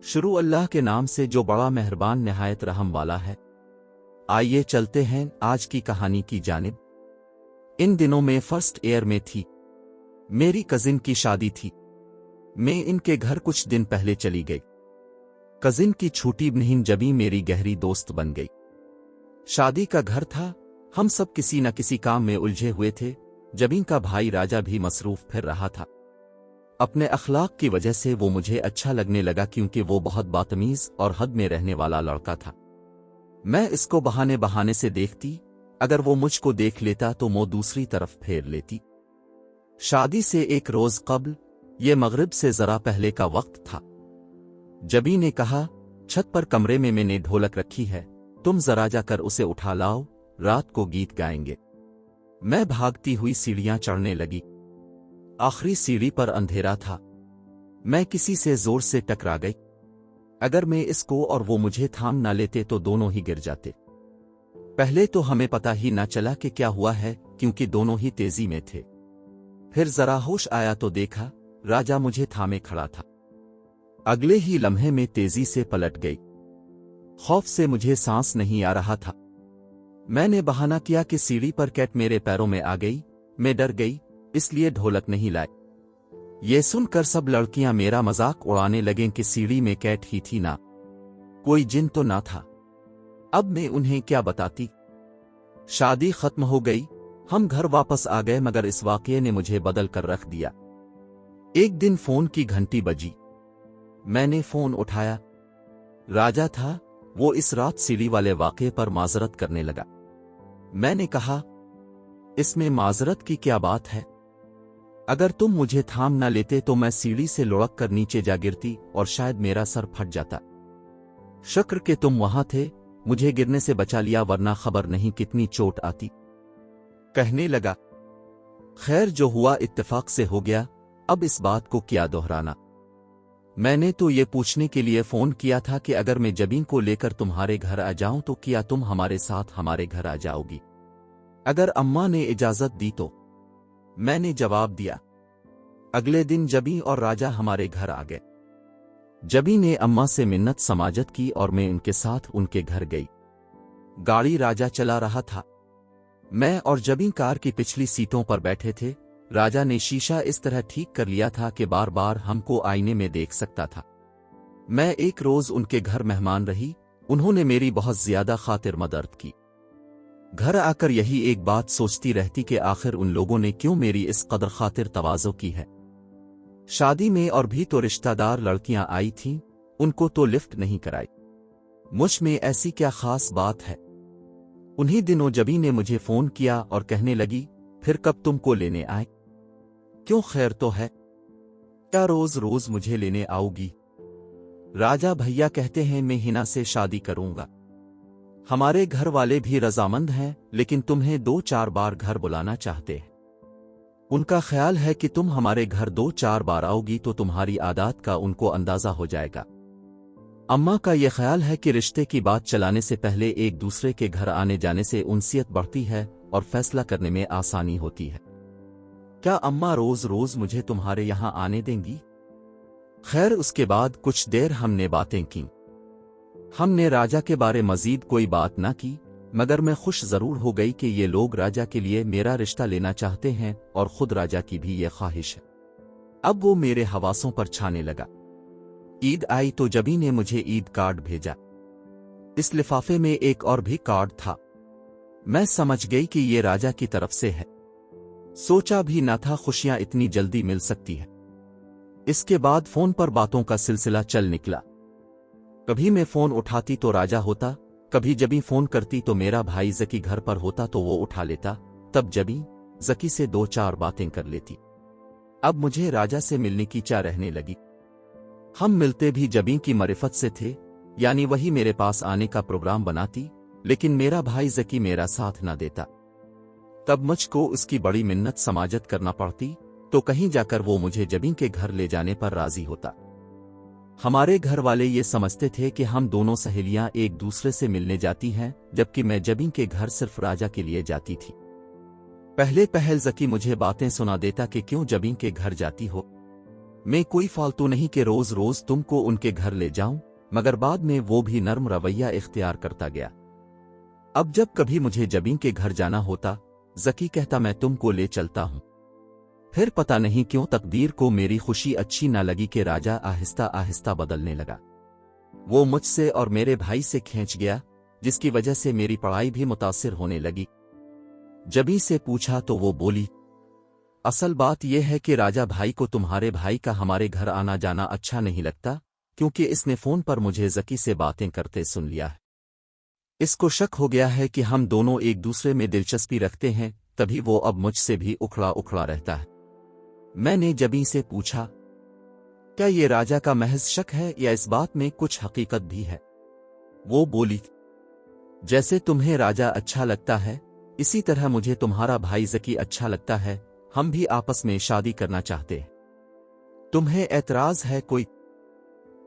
शुरू अल्लाह के नाम से जो बड़ा मेहरबान निहायत रहम वाला है। आइए चलते हैं आज की कहानी की जानिब। इन दिनों में फर्स्ट ईयर में थी। मेरी कजिन की शादी थी। मैं इनके घर कुछ दिन पहले चली गई। कजिन की छोटी बहन जबी मेरी गहरी दोस्त बन गई। शादी का घर था, हम सब किसी न किसी काम में उलझे हुए थे। जबी का भाई राजा भी मसरूफ फिर रहा था। अपने अखलाक की वजह से वो मुझे अच्छा लगने लगा, क्योंकि वो बहुत बातमीज और हद में रहने वाला लड़का था। मैं इसको बहाने बहाने से देखती, अगर वो मुझको देख लेता तो मुंह दूसरी तरफ फेर लेती। शादी से एक रोज कब्ल, ये मगरिब से जरा पहले का वक्त था। जबी ने कहा, छत पर कमरे में मैंने ढोलक रखी है, तुम जरा जाकर उसे उठा लाओ, रात को गीत गाएंगे। मैं भागती हुई सीढ़ियां चढ़ने लगी। आखिरी सीढ़ी पर अंधेरा था। मैं किसी से जोर से टकरा गई। अगर मैं इसको और वो मुझे थाम ना लेते तो दोनों ही गिर जाते। पहले तो हमें पता ही ना चला कि क्या हुआ है, क्योंकि दोनों ही तेजी में थे। फिर जरा होश आया तो देखा राजा मुझे थामे खड़ा था। अगले ही लम्हे में तेजी से पलट गई। खौफ से मुझे सांस नहीं आ रहा था। मैंने बहाना किया कि सीढ़ी पर कैट मेरे पैरों में आ गई। मैं डर गई, इसलिए ढोलक नहीं लाई। ये सुनकर सब लड़कियां मेरा मजाक उड़ाने लगें कि सीढ़ी में कैट ही थी ना, कोई जिन तो ना था। अब मैं उन्हें क्या बताती। शादी खत्म हो गई, हम घर वापस आ गए, मगर इस वाकये ने मुझे बदल कर रख दिया। एक दिन फोन की घंटी बजी। मैंने फोन उठाया। राजा था। वो इस रात सीढ़ी वाले वाकये पर माजरत करने लगा। मैंने कहा, इसमें माजरत की क्या बात है? अगर तुम मुझे थाम ना लेते तो मैं सीढ़ी से लुढ़क कर नीचे जा गिरती और शायद मेरा सर फट जाता। शुक्र के तुम वहां थे, मुझे गिरने से बचा लिया, वरना खबर नहीं कितनी चोट आती। कहने लगा, खैर जो हुआ इत्तेफाक से हो गया, अब इस बात को क्या दोहराना। मैंने तो ये पूछने के लिए फोन किया था कि अगर मैं जबी को लेकर तुम्हारे घर आ जाऊं तो क्या तुम हमारे साथ हमारे घर आ जाओगी? अगर अम्मा ने इजाजत दी तो। मैंने जवाब दिया। अगले दिन जबी और राजा हमारे घर आ गए। जबी ने अम्मा से मिन्नत समाजत की और मैं उनके साथ उनके घर गई। गाड़ी राजा चला रहा था। मैं और जबी कार की पिछली सीटों पर बैठे थे। राजा ने शीशा इस तरह ठीक कर लिया था कि बार बार हमको आईने में देख सकता था। मैं एक रोज उनके घर मेहमान रही। उन्होंने मेरी बहुत ज्यादा खातिर मदद की। घर आकर यही एक बात सोचती रहती कि आखिर उन लोगों ने क्यों मेरी इस कदर खातिर तवाज़ो की है। शादी में और भी तो रिश्तेदार लड़कियां आई थीं, उनको तो लिफ्ट नहीं कराई। मुझ में ऐसी क्या खास बात है? उन्हीं दिनों जबी ने मुझे फोन किया और कहने लगी, फिर कब तुमको लेने आए? क्यों, खैर तो है? क्या रोज रोज मुझे लेने आओगी? राजा भैया कहते हैं मैं हिना से शादी करूंगा। हमारे घर वाले भी रजामंद हैं, लेकिन तुम्हें 2-4 बार घर बुलाना चाहते हैं। उनका ख्याल है कि तुम हमारे घर 2-4 बार आओगी तो तुम्हारी आदत का उनको अंदाजा हो जाएगा। अम्मा का यह ख्याल है कि रिश्ते की बात चलाने से पहले एक दूसरे के घर आने जाने से उनसियत बढ़ती है और फैसला करने में आसानी होती है। क्या अम्मा रोज रोज मुझे तुम्हारे यहां आने देंगी? खैर उसके बाद कुछ देर हमने बातें की। हमने राजा के बारे मजीद कोई बात ना की, मगर मैं खुश जरूर हो गई कि ये लोग राजा के लिए मेरा रिश्ता लेना चाहते हैं और खुद राजा की भी ये ख्वाहिश है। अब वो मेरे हवासों पर छाने लगा। ईद आई तो जबी ने मुझे ईद कार्ड भेजा। इस लिफाफे में एक और भी कार्ड था। मैं समझ गई कि ये राजा की तरफ से है। सोचा भी ना था खुशियां इतनी जल्दी मिल सकती है। इसके बाद फोन पर बातों का सिलसिला चल निकला। कभी मैं फोन उठाती तो राजा होता, कभी जबी फोन करती तो मेरा भाई जकी घर पर होता तो वो उठा लेता। तब जबी जकी से 2-4 बातें कर लेती। अब मुझे राजा से मिलने की चाह रहने लगी। हम मिलते भी जबी की मरिफत से थे, यानी वही मेरे पास आने का प्रोग्राम बनाती, लेकिन मेरा भाई जकी मेरा साथ ना देता। तब मुझको उसकी बड़ी मिन्नत समाजत करना पड़ती, तो कहीं जाकर वो मुझे जबी के घर ले जाने पर राजी होता। हमारे घर वाले ये समझते थे कि हम दोनों सहेलियां एक दूसरे से मिलने जाती हैं, जबकि मैं जबी के घर सिर्फ राजा के लिए जाती थी। पहले पहल जकी मुझे बातें सुना देता कि क्यों जबी के घर जाती हो। मैं कोई फालतू नहीं कि रोज रोज तुमको उनके घर ले जाऊं, मगर बाद में वो भी नर्म रवैया इख्तियार करता गया। अब जब कभी मुझे जबीन के घर जाना होता, जकी कहता मैं तुमको ले चलता हूं। फिर पता नहीं क्यों तकदीर को मेरी खुशी अच्छी न लगी कि राजा आहिस्ता आहिस्ता बदलने लगा। वो मुझसे और मेरे भाई से खींच गया, जिसकी वजह से मेरी पढ़ाई भी मुतासिर होने लगी। जबी से पूछा तो वो बोली, असल बात यह है कि राजा भाई को तुम्हारे भाई का हमारे घर आना जाना अच्छा नहीं लगता, क्योंकि इसने फोन पर मुझे जकी से बातें करते सुन लिया है। इसको शक हो गया है कि हम दोनों एक दूसरे में दिलचस्पी रखते हैं, तभी वो अब मुझसे भी उखड़ा उखड़ा रहता है। मैंने जबी से पूछा, क्या ये राजा का महज शक है या इस बात में कुछ हकीकत भी है? वो बोली, जैसे तुम्हें राजा अच्छा लगता है, इसी तरह मुझे तुम्हारा भाई जकी अच्छा लगता है। हम भी आपस में शादी करना चाहते हैं। तुम्हें ऐतराज है कोई?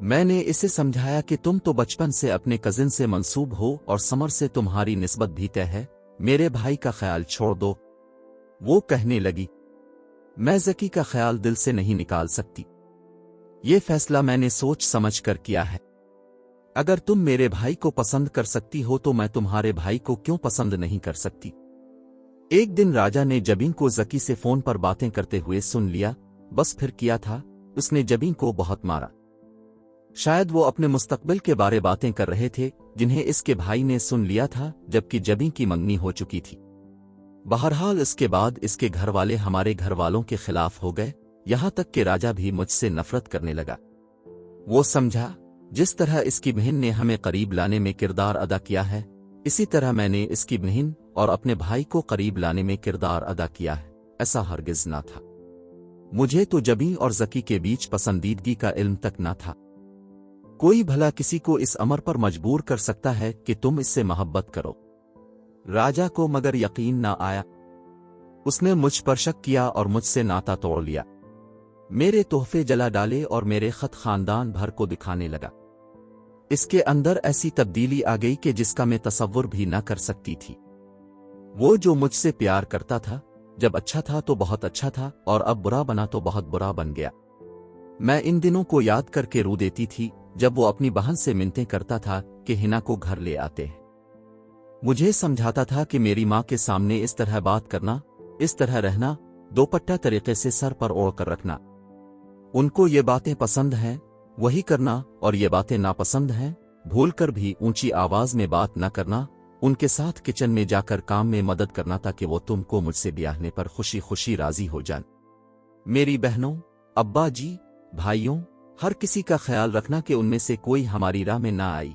मैंने इसे समझाया कि तुम तो बचपन से अपने कजिन से मंसूब हो और समर से तुम्हारी निस्बत भी तय है, मेरे भाई का ख्याल छोड़ दो। वो कहने लगी, मैं जकी का ख्याल दिल से नहीं निकाल सकती। ये फैसला मैंने सोच समझ कर किया है। अगर तुम मेरे भाई को पसंद कर सकती हो तो मैं तुम्हारे भाई को क्यों पसंद नहीं कर सकती? एक दिन राजा ने जबीन को जकी से फोन पर बातें करते हुए सुन लिया। बस फिर किया था, उसने जबीन को बहुत मारा। शायद वो अपने मुस्तकबिल के बारे बातें कर रहे थे, जिन्हें इसके भाई ने सुन लिया था, जबकि जबीन की मंगनी हो चुकी थी। बहरहाल इसके बाद इसके घर वाले हमारे घर वालों के खिलाफ हो गए, यहां तक कि राजा भी मुझसे नफरत करने लगा। वो समझा, जिस तरह इसकी बहन ने हमें करीब लाने में किरदार अदा किया है, इसी तरह मैंने इसकी बहन और अपने भाई को करीब लाने में किरदार अदा किया है। ऐसा हरगिज ना था। मुझे तो जबी और जकी के बीच पसंदीदगी का इल्म तक ना था। कोई भला किसी को इस अमर पर मजबूर कर सकता है कि तुम इससे मोहब्बत करो? राजा को मगर यकीन ना आया। उसने मुझ पर शक किया और मुझसे नाता तोड़ लिया। मेरे तोहफे जला डाले और मेरे खत खानदान भर को दिखाने लगा। इसके अंदर ऐसी तब्दीली आ गई कि जिसका मैं तसव्वुर भी ना कर सकती थी। वो जो मुझसे प्यार करता था, जब अच्छा था तो बहुत अच्छा था और अब बुरा बना तो बहुत बुरा बन गया। मैं इन दिनों को याद करके रो देती थी, जब वो अपनी बहन से मिन्नतें करता था कि हिना को घर ले आते हैं। मुझे समझाता था कि मेरी माँ के सामने इस तरह बात करना, इस तरह रहना, दोपट्टा तरीके से सर पर ओढ़ कर रखना। उनको ये बातें पसंद हैं, वही करना, और ये बातें नापसंद हैं, भूलकर भी ऊंची आवाज में बात न करना। उनके साथ किचन में जाकर काम में मदद करना ताकि वो तुमको मुझसे ब्याहने पर खुशी खुशी राजी हो जान। मेरी बहनों, अब्बा जी, भाइयों, हर किसी का ख्याल रखना कि उनमें से कोई हमारी राह में ना आई।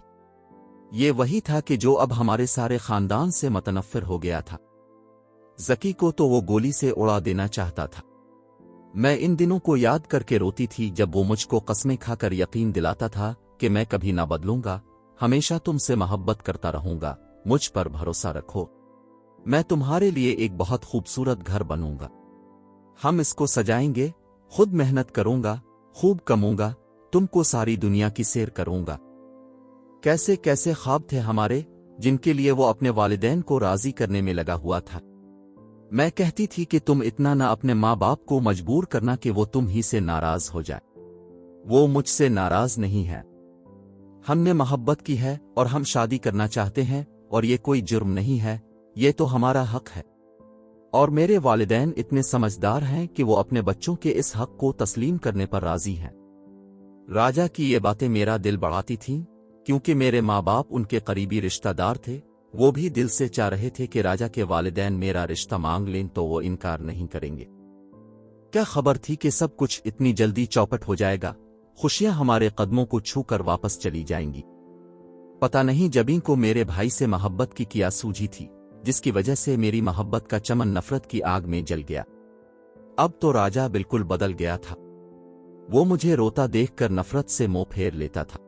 ये वही था कि जो अब हमारे सारे खानदान से मतनफ्फिर हो गया था। जकी को तो वो गोली से उड़ा देना चाहता था। मैं इन दिनों को याद करके रोती थी जब वो मुझको कस्में खाकर यकीन दिलाता था कि मैं कभी ना बदलूंगा, हमेशा तुमसे मोहब्बत करता रहूंगा, मुझ पर भरोसा रखो, मैं तुम्हारे लिए एक बहुत खूबसूरत घर बनूंगा, हम इसको सजाएंगे, खुद मेहनत करूंगा, खूब कमाऊंगा, तुमको सारी दुनिया की सैर करूंगा। कैसे कैसे ख्वाब थे हमारे, जिनके लिए वो अपने वालिदैन को राजी करने में लगा हुआ था। मैं कहती थी कि तुम इतना ना अपने माँ बाप को मजबूर करना कि वो तुम ही से नाराज हो जाए। वो मुझसे नाराज नहीं है। हमने मोहब्बत की है और हम शादी करना चाहते हैं, और ये कोई जुर्म नहीं है, ये तो हमारा हक है। और मेरे वालिदैन इतने समझदार हैं कि वो अपने बच्चों के इस हक को तस्लीम करने पर राजी हैं। राजा की ये बातें मेरा दिल बढ़ाती थीं, क्योंकि मेरे माँ बाप उनके करीबी रिश्तेदार थे। वो भी दिल से चाह रहे थे कि राजा के वालिदैन मेरा रिश्ता मांग लें तो वो इनकार नहीं करेंगे। क्या खबर थी कि सब कुछ इतनी जल्दी चौपट हो जाएगा, खुशियां हमारे कदमों को छूकर वापस चली जाएंगी। पता नहीं जबीन को मेरे भाई से मोहब्बत की क्या सूझी थी, जिसकी वजह से मेरी मोहब्बत का चमन नफरत की आग में जल गया। अब तो राजा बिल्कुल बदल गया था। वो मुझे रोता देखकर नफरत से मुंह फेर लेता था।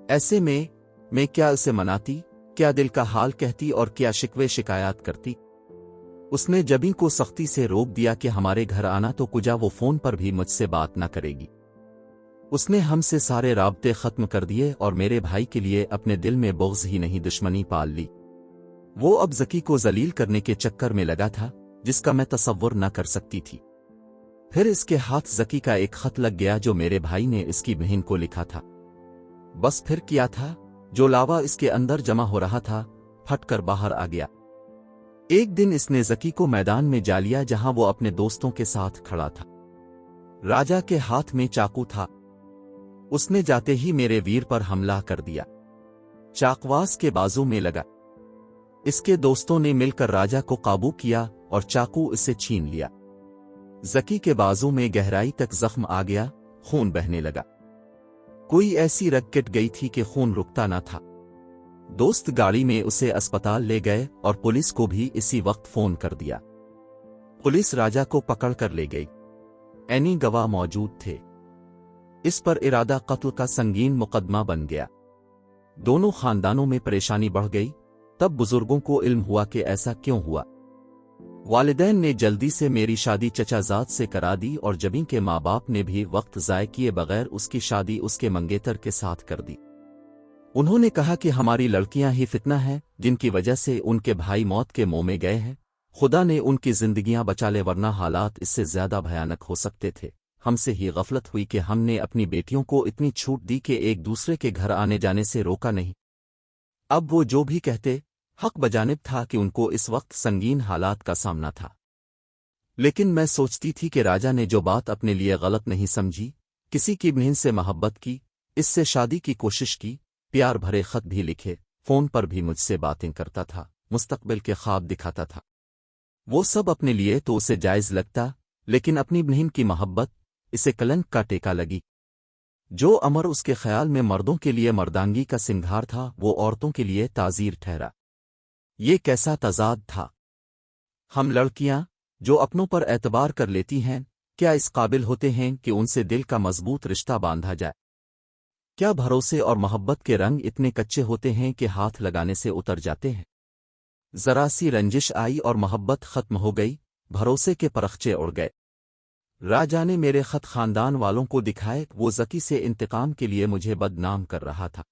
ऐसे में मैं क्या उसे मनाती, क्या दिल का हाल कहती और क्या शिकवे शिकायत करती। उसने जबीन को सख्ती से रोक दिया कि हमारे घर आना तो कुजा वो फोन पर भी मुझसे बात न करेगी। उसने हमसे सारे राब्ते खत्म कर दिए और मेरे भाई के लिए अपने दिल में बुग़्ज़ ही नहीं दुश्मनी पाल ली। वो अब जकी को जलील करने के चक्कर में लगा था, जिसका मैं तसव्वुर न कर सकती थी। پھر اس کے ہاتھ زکی کا ایک خط لگ گیا جو میرے بھائی نے اس کی بہن کو لکھا تھا۔ بس پھر کیا تھا، جو لاوا اس کے اندر جمع ہو رہا تھا پھٹ کر باہر آ گیا۔ ایک دن اس نے زکی کو میدان میں جا لیا جہاں وہ اپنے دوستوں کے ساتھ کھڑا تھا۔ راجا کے ہاتھ میں چاقو تھا۔ اس نے جاتے ہی میرے ویر پر حملہ کر دیا۔ چاقواس کے بازو میں لگا۔ اس کے دوستوں نے مل کر راجا کو قابو کیا اور چاقو اسے چھین لیا۔ زکی کے بازو میں گہرائی تک زخم آ گیا، خون بہنے لگا۔ کوئی ایسی رگ کٹ گئی تھی کہ خون رکتا نہ تھا۔ دوست گاڑی میں اسے اسپتال لے گئے اور پولیس کو بھی اسی وقت فون کر دیا۔ پولیس راجا کو پکڑ کر لے گئی۔ اینی گواہ موجود تھے۔ اس پر ارادہ قتل کا سنگین مقدمہ بن گیا۔ دونوں خاندانوں میں پریشانی بڑھ گئی۔ تب بزرگوں کو علم ہوا کہ ایسا کیوں ہوا۔ والدین نے جلدی سے میری شادی چچا زاد سے کرا دی اور جبیں کے ماں باپ نے بھی وقت ضائع کیے بغیر اس کی شادی اس کے منگیتر کے ساتھ کر دی۔ انہوں نے کہا کہ ہماری لڑکیاں ہی فتنہ ہیں جن کی وجہ سے ان کے بھائی موت کے منہ میں گئے ہیں۔ خدا نے ان کی زندگیاں بچا لے ورنہ حالات اس سے زیادہ بھیانک ہو سکتے تھے۔ ہم سے ہی غفلت ہوئی کہ ہم نے اپنی بیٹیوں کو اتنی چھوٹ دی کہ ایک دوسرے کے گھر آنے جانے سے روکا نہیں۔ اب وہ جو بھی کہتے حق بجانب تھا کہ ان کو اس وقت سنگین حالات کا سامنا تھا۔ لیکن میں سوچتی تھی کہ راجا نے جو بات اپنے لیے غلط نہیں سمجھی، کسی کی بہن سے محبت کی، اس سے شادی کی کوشش کی، پیار بھرے خط بھی لکھے، فون پر بھی مجھ سے باتیں کرتا تھا، مستقبل کے خواب دکھاتا تھا۔ وہ سب اپنے لیے تو اسے جائز لگتا، لیکن اپنی بہن کی محبت اسے کلنک کا ٹیکا لگی۔ جو امر اس کے خیال میں مردوں کے لیے مردانگی کا سنگھار تھا وہ عورتوں کے لیے تعزیر ٹھہرا۔ یہ کیسا تضاد تھا۔ ہم لڑکیاں جو اپنوں پر اعتبار کر لیتی ہیں، کیا اس قابل ہوتے ہیں کہ ان سے دل کا مضبوط رشتہ باندھا جائے؟ کیا بھروسے اور محبت کے رنگ اتنے کچے ہوتے ہیں کہ ہاتھ لگانے سے اتر جاتے ہیں؟ ذرا سی رنجش آئی اور محبت ختم ہو گئی، بھروسے کے پرخچے اڑ گئے۔ راجا نے میرے خط خاندان والوں کو دکھائے، وہ زکی سے انتقام کے لیے مجھے بدنام کر رہا تھا۔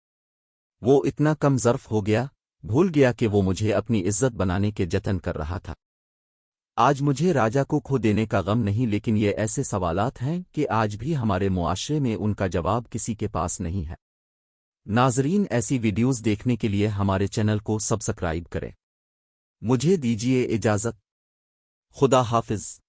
وہ اتنا کم ظرف ہو گیا، بھول گیا کہ وہ مجھے اپنی عزت بنانے کے جتن کر رہا تھا۔ آج مجھے راجا کو کھو دینے کا غم نہیں، لیکن یہ ایسے سوالات ہیں کہ آج بھی ہمارے معاشرے میں ان کا جواب کسی کے پاس نہیں ہے۔ ناظرین، ایسی ویڈیوز دیکھنے کے لیے ہمارے چینل کو سبسکرائب کریں۔ مجھے دیجیے اجازت۔ خدا حافظ۔